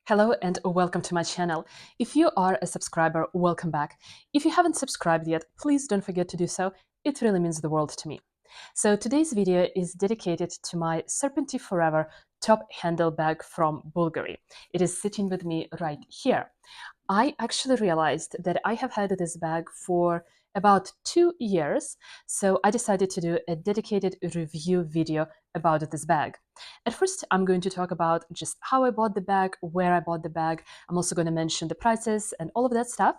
Hello and welcome to my channel. If you are a subscriber, welcome back. If you haven't subscribed yet, please don't forget to do so. It really means the world to me. So today's video is dedicated to my Serpenti Forever top handle bag from Bulgari. It is sitting with me right here. I actually realized that I have had this bag for about 2 years, so I decided to do a dedicated review video about this bag. At first, I'm going to talk about just how I bought the bag, where I bought the bag. I'm also going to mention the prices and all of that stuff.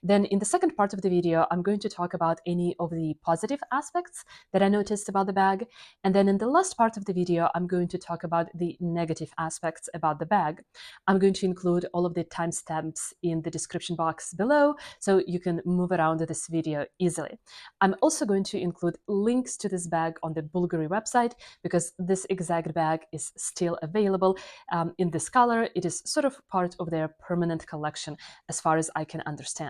Then in the second part of the video, I'm going to talk about any of the positive aspects that I noticed about the bag. And then in the last part of the video, I'm going to talk about the negative aspects about the bag. I'm going to include all of the timestamps in the description box below, so you can move around this video easily. I'm also going to include links to this bag on the Bvlgari website, because this exact bag is still available in this color. It is sort of part of their permanent collection, as far as I can understand.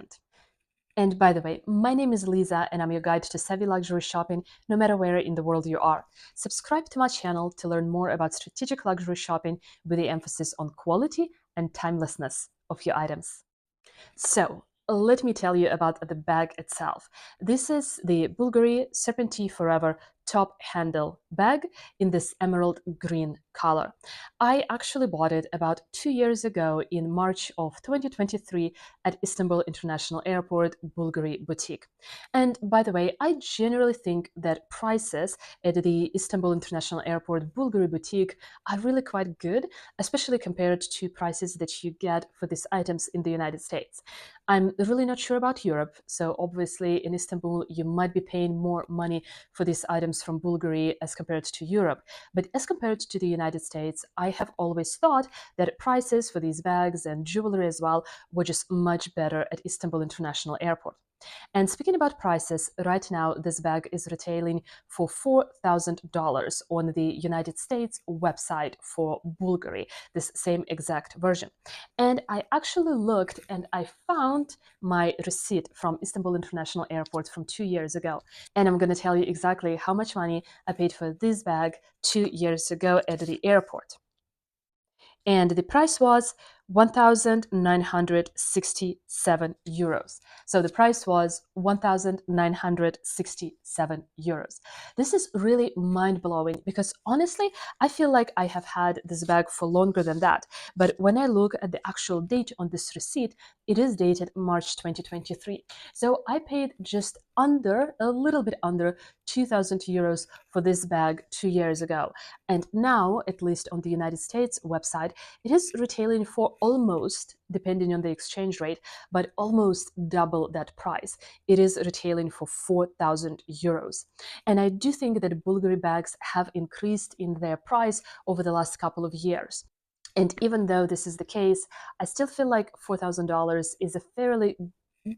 And by the way, my name is Lisa, and I'm your guide to savvy luxury shopping, no matter where in the world you are. Subscribe to my channel to learn more about strategic luxury shopping with the emphasis on quality and timelessness of your items. So, let me tell you about the bag itself. This is the Bvlgari Serpenti Forever top handle bag in this emerald green color. I actually bought it about 2 years ago in March of 2023 at Istanbul International Airport Bvlgari Boutique. And by the way, I generally think that prices at the Istanbul International Airport Bvlgari Boutique are really quite good, especially compared to prices that you get for these items in the United States. I'm really not sure about Europe, so obviously in Istanbul you might be paying more money for these items from Bulgari as compared to Europe. But as compared to the United States, I have always thought that prices for these bags and jewelry as well were just much better at Istanbul International Airport. And speaking about prices, right now this bag is retailing for $4,000 on the United States website for Bulgari, this same exact version. And I actually looked and I found my receipt from Istanbul International Airport from 2 years ago. And I'm going to tell you exactly how much money I paid for this bag 2 years ago at the airport. And the price was 1,967 euros. So the price was 1,967 euros. This is really mind-blowing because honestly, I feel like I have had this bag for longer than that. But when I look at the actual date on this receipt, it is dated March 2023. So I paid just a little bit under 2,000 euros for this bag 2 years ago. And now, at least on the United States website, it is retailing for almost, depending on the exchange rate, but almost double that price. It is retailing for 4,000 euros. And I do think that Bulgari bags have increased in their price over the last couple of years. And even though this is the case, I still feel like $4,000 is a fairly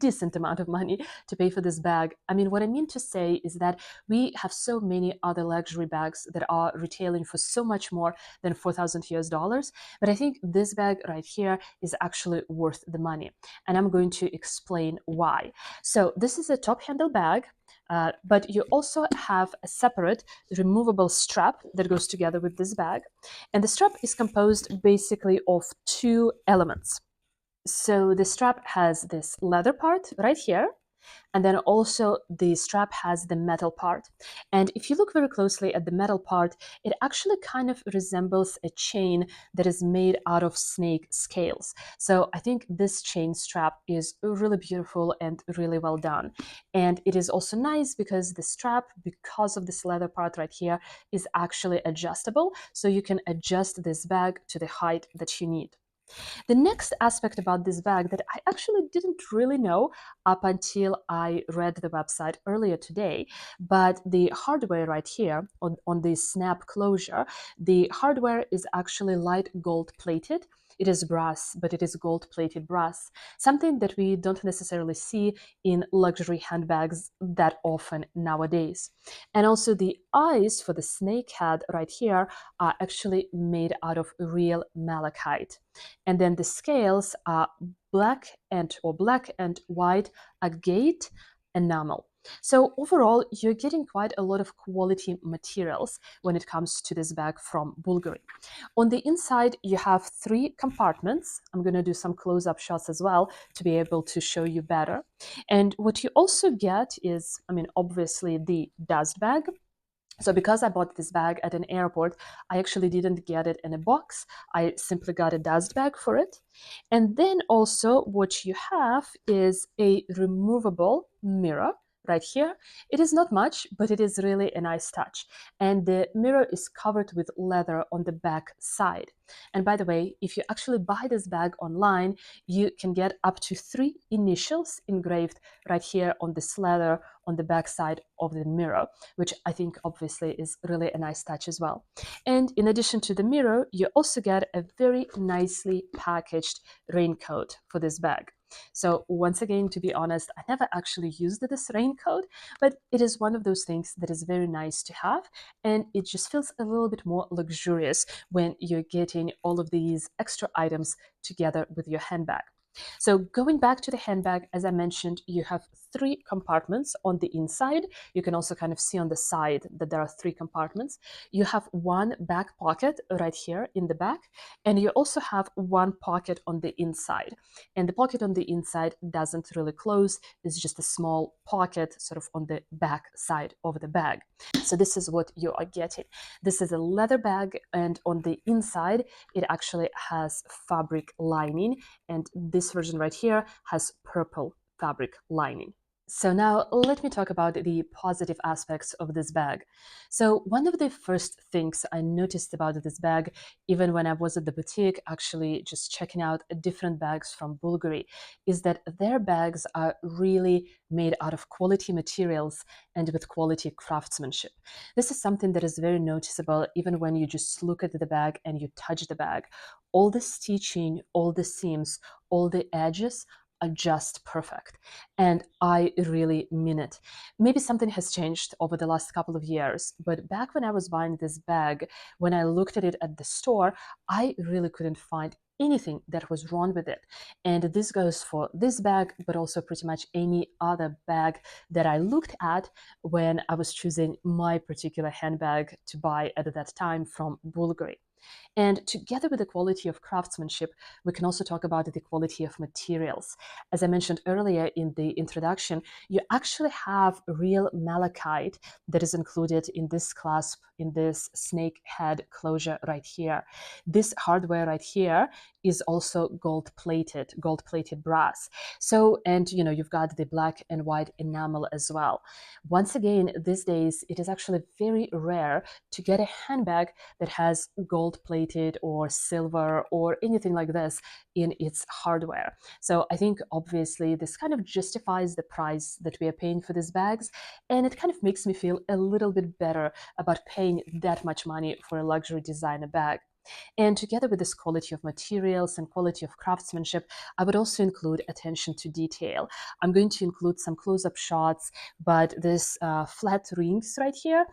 decent amount of money to pay for this bag. I mean, what I mean to say is that we have so many other luxury bags that are retailing for so much more than 4,000 US dollars. But I think this bag right here is actually worth the money. And I'm going to explain why. So this is a top handle bag. But you also have a separate removable strap that goes together with this bag. And the strap is composed basically of two elements. So the strap has this leather part right here, and then also the strap has the metal part. And if you look very closely at the metal part, it actually kind of resembles a chain that is made out of snake scales. So I think this chain strap is really beautiful and really well done. And it is also nice because the strap, because of this leather part right here, is actually adjustable. So you can adjust this bag to the height that you need. The next aspect about this bag that I actually didn't really know up until I read the website earlier today, but the hardware right here on the snap closure, the hardware is actually light gold plated. It is brass, but it is gold plated brass, something that we don't necessarily see in luxury handbags that often nowadays. And also the eyes for the snake head right here are actually made out of real malachite. And then the scales are black and white agate enamel. So overall, you're getting quite a lot of quality materials when it comes to this bag from Bvlgari. On the inside, you have 3 compartments. I'm going to do some close-up shots as well to be able to show you better. And what you also get is, obviously the dust bag. So because I bought this bag at an airport, I actually didn't get it in a box. I simply got a dust bag for it. And then also what you have is a removable mirror right here. It is not much, but it is really a nice touch. And the mirror is covered with leather on the back side. And by the way, if you actually buy this bag online, you can get up to 3 initials engraved right here on this leather on the back side of the mirror, which I think obviously is really a nice touch as well. And in addition to the mirror, you also get a very nicely packaged raincoat for this bag. So once again, to be honest, I never actually used this raincoat, but it is one of those things that is very nice to have, and it just feels a little bit more luxurious when you're getting all of these extra items together with your handbag. So going back to the handbag, as I mentioned, you have 3 compartments on the inside. You can also kind of see on the side that there are 3 compartments. You have 1 back pocket right here in the back, and you also have 1 pocket on the inside. And the pocket on the inside doesn't really close. It's just a small pocket sort of on the back side of the bag. So this is what you are getting. This is a leather bag, and on the inside, it actually has fabric lining, and this version right here has purple fabric lining. So now let me talk about the positive aspects of this bag. So one of the first things I noticed about this bag, even when I was at the boutique actually just checking out different bags from Bvlgari, is that their bags are really made out of quality materials and with quality craftsmanship. This is something that is very noticeable even when you just look at the bag and you touch the bag. All the stitching, all the seams, all the edges are just perfect. And I really mean it. Maybe something has changed over the last couple of years, but back when I was buying this bag, when I looked at it at the store, I really couldn't find anything that was wrong with it. And this goes for this bag, but also pretty much any other bag that I looked at when I was choosing my particular handbag to buy at that time from Bvlgari. And together with the quality of craftsmanship, we can also talk about the quality of materials. As I mentioned earlier in the introduction, you actually have real malachite that is included in this clasp, in this snake head closure right here. This hardware right here is also gold-plated brass. So, and you've got the black and white enamel as well. Once again, these days, it is actually very rare to get a handbag that has gold-plated or silver or anything like this in its hardware. So I think obviously this kind of justifies the price that we are paying for these bags, and it kind of makes me feel a little bit better about paying that much money for a luxury designer bag. And together with this quality of materials and quality of craftsmanship, I would also include attention to detail. I'm going to include some close-up shots, but this flat rings right here,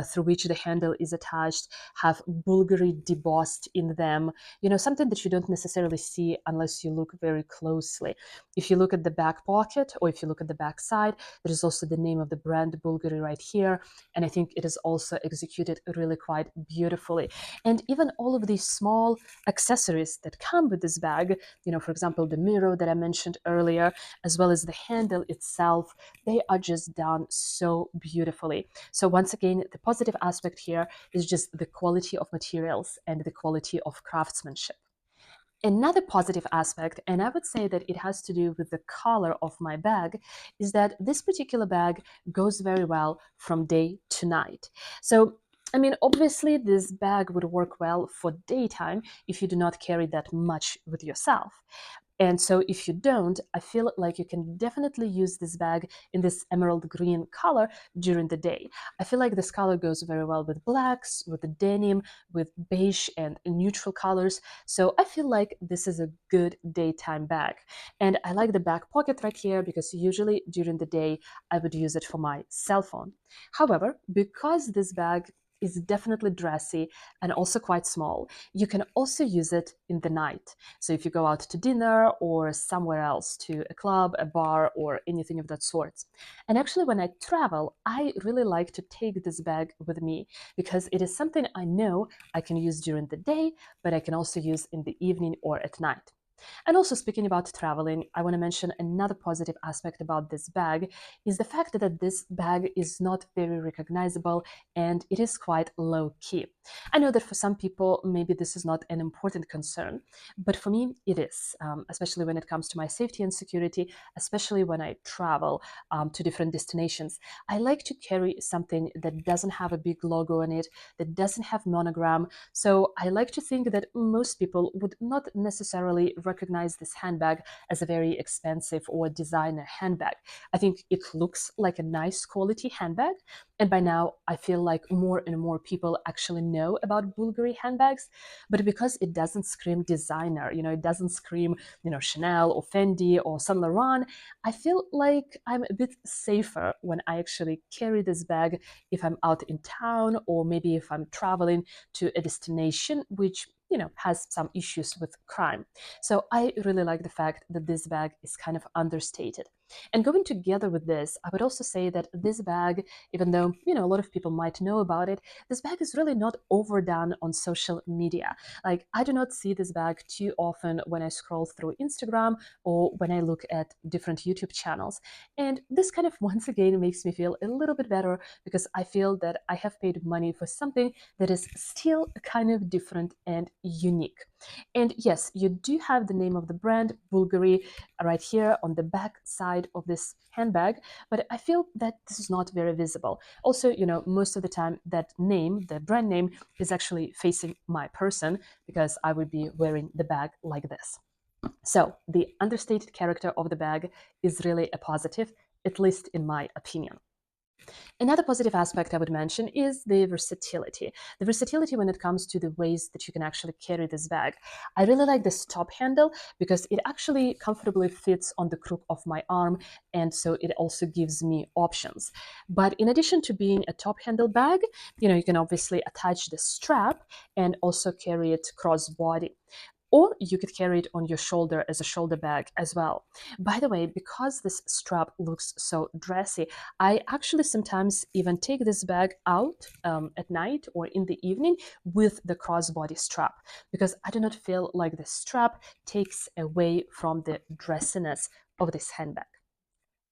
through which the handle is attached, have Bvlgari embossed in them. Something that you don't necessarily see unless you look very closely. If you look at the back pocket or if you look at the back side, there is also the name of the brand Bvlgari right here, and I think it is also executed really quite beautifully. And even all of these small accessories that come with this bag, for example, the mirror that I mentioned earlier, as well as the handle itself, they are just done so beautifully. So once again, the positive aspect here is just the quality of materials and the quality of craftsmanship. Another positive aspect, and I would say that it has to do with the color of my bag, is that this particular bag goes very well from day to night. So obviously this bag would work well for daytime if you do not carry that much with yourself. And so if you don't, I feel like you can definitely use this bag in this emerald green color during the day. I feel like this color goes very well with blacks, with the denim, with beige and neutral colors. So I feel like this is a good daytime bag. And I like the back pocket right here because usually during the day, I would use it for my cell phone. However, because this bag is definitely dressy and also quite small. You can also use it in the night. So if you go out to dinner or somewhere else, to a club, a bar, or anything of that sort. And actually, when I travel, I really like to take this bag with me because it is something I know I can use during the day, but I can also use in the evening or at night. And also, speaking about traveling, I want to mention another positive aspect about this bag is the fact that this bag is not very recognizable and it is quite low key. I know that for some people, maybe this is not an important concern, but for me, it is, especially when it comes to my safety and security, especially when I travel to different destinations. I like to carry something that doesn't have a big logo on it, that doesn't have monogram. So I like to think that most people would not necessarily recognize this handbag as a very expensive or designer handbag. I think it looks like a nice quality handbag. And by now, I feel like more and more people actually know about Bvlgari handbags. But because it doesn't scream designer, it doesn't scream, Chanel or Fendi or Saint Laurent, I feel like I'm a bit safer when I actually carry this bag if I'm out in town or maybe if I'm traveling to a destination which has some issues with crime. So I really like the fact that this bag is kind of understated. And going together with this, I would also say that this bag, even though a lot of people might know about it, this bag is really not overdone on social media. Like, I do not see this bag too often when I scroll through Instagram or when I look at different YouTube channels. And this kind of once again makes me feel a little bit better because I feel that I have paid money for something that is still kind of different and unique. And yes, you do have the name of the brand, Bvlgari, right here on the back side of this handbag, but I feel that this is not very visible. Also, most of the time that name, the brand name, is actually facing my person because I would be wearing the bag like this. So the understated character of the bag is really a positive, at least in my opinion. Another positive aspect I would mention is the versatility. The versatility when it comes to the ways that you can actually carry this bag. I really like this top handle because it actually comfortably fits on the crook of my arm, and so it also gives me options. But in addition to being a top handle bag, you can obviously attach the strap and also carry it cross-body, or you could carry it on your shoulder as a shoulder bag as well. By the way, because this strap looks so dressy, I actually sometimes even take this bag out at night or in the evening with the crossbody strap because I do not feel like the strap takes away from the dressiness of this handbag.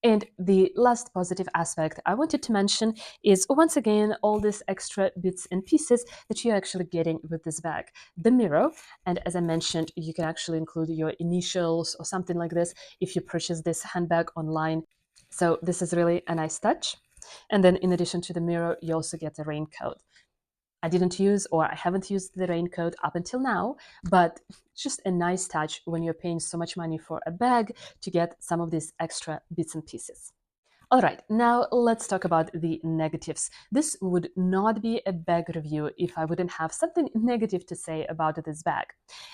And the last positive aspect I wanted to mention is, once again, all these extra bits and pieces that you're actually getting with this bag. The mirror, and as I mentioned, you can actually include your initials or something like this if you purchase this handbag online. So this is really a nice touch. And then in addition to the mirror, you also get a raincoat. I didn't use, or I haven't used the raincoat up until now, but it's just a nice touch when you're paying so much money for a bag to get some of these extra bits and pieces. All right, now let's talk about the negatives. This would not be a bag review if I wouldn't have something negative to say about this bag.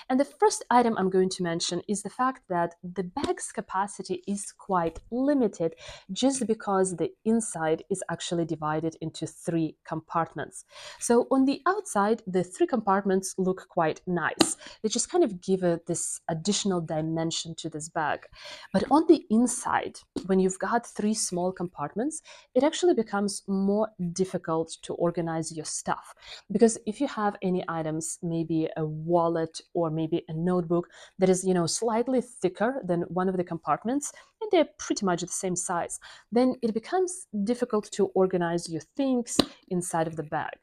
And the first item I'm going to mention is the fact that the bag's capacity is quite limited just because the inside is actually divided into 3 compartments. So on the outside, the 3 compartments look quite nice. They just kind of give it this additional dimension to this bag. But on the inside, when you've got 3 small compartments, it actually becomes more difficult to organize your stuff. Because if you have any items, maybe a wallet or maybe a notebook that is, slightly thicker than one of the compartments, and they're pretty much the same size, then it becomes difficult to organize your things inside of the bag.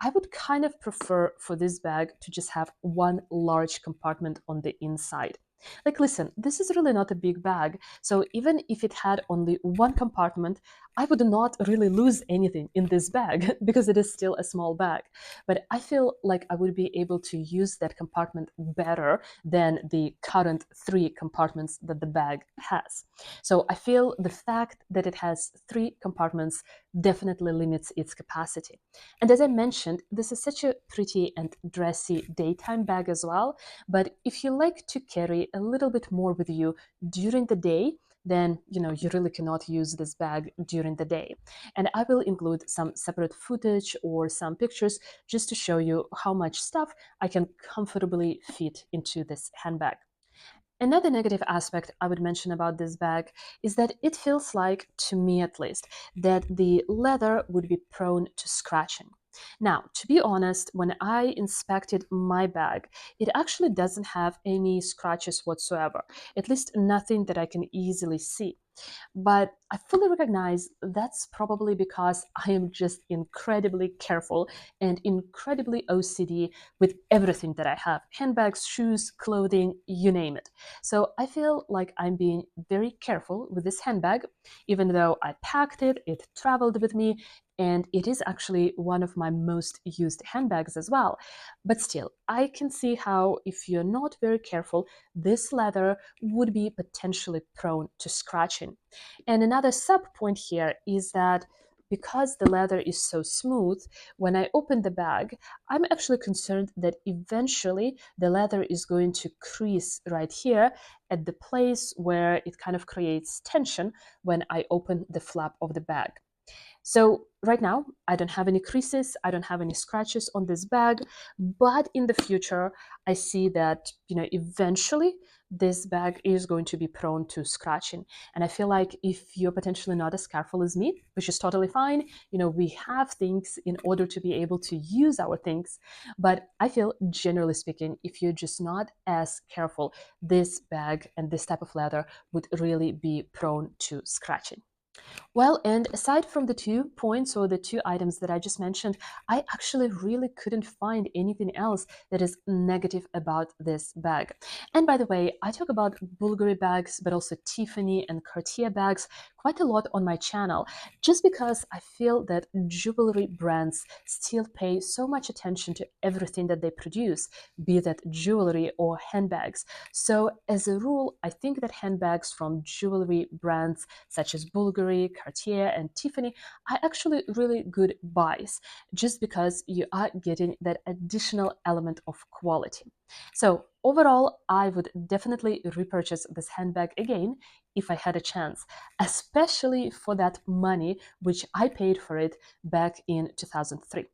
I would kind of prefer for this bag to just have one large compartment on the inside. Like, listen, this is really not a big bag, so even if it had only one compartment, I would not really lose anything in this bag because it is still a small bag. But I feel like I would be able to use that compartment better than the current 3 compartments that the bag has. So I feel the fact that it has 3 compartments definitely limits its capacity. And as I mentioned, this is such a pretty and dressy daytime bag as well. But if you like to carry a little bit more with you during the day, then you really cannot use this bag during the day. And I will include some separate footage or some pictures just to show you how much stuff I can comfortably fit into this handbag. Another negative aspect I would mention about this bag is that it feels like, to me at least, that the leather would be prone to scratching. Now, to be honest, when I inspected my bag, it actually doesn't have any scratches whatsoever, at least nothing that I can easily see. But I fully recognize that's probably because I am just incredibly careful and incredibly OCD with everything that I have: handbags, shoes, clothing, you name it. So I feel like I'm being very careful with this handbag, even though I packed it, it traveled with me, and it is actually one of my most used handbags as well. But still, I can see how, if you're not very careful, this leather would be potentially prone to scratching. And another sub point here is that because the leather is so smooth, when I open the bag, I'm actually concerned that eventually the leather is going to crease right here at the place where it kind of creates tension when I open the flap of the bag. So right now, I don't have any creases, I don't have any scratches on this bag, but in the future, I see that, eventually this bag is going to be prone to scratching. And I feel like if you're potentially not as careful as me, which is totally fine, we have things in order to be able to use our things. But I feel, generally speaking, if you're just not as careful, this bag and this type of leather would really be prone to scratching. Well, and aside from the 2 points or the 2 items that I just mentioned, I actually really couldn't find anything else that is negative about this bag. And by the way, I talk about Bvlgari bags, but also Tiffany and Cartier bags quite a lot on my channel, just because I feel that jewelry brands still pay so much attention to everything that they produce, be that jewelry or handbags. So as a rule, I think that handbags from jewelry brands such as Bvlgari, Cartier, and Tiffany are actually really good buys, just because you are getting that additional element of quality. So overall, I would definitely repurchase this handbag again if I had a chance, especially for that money which I paid for it back in 2003.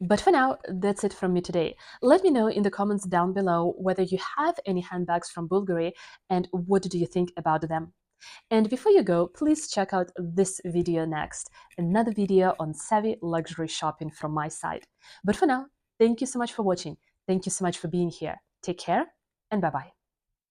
But for now, that's it from me today. Let me know in the comments down below whether you have any handbags from Bvlgari and what do you think about them. And before you go, please check out this video next, another video on savvy luxury shopping from my side. But for now, thank you so much for watching. Thank you so much for being here. Take care and bye-bye.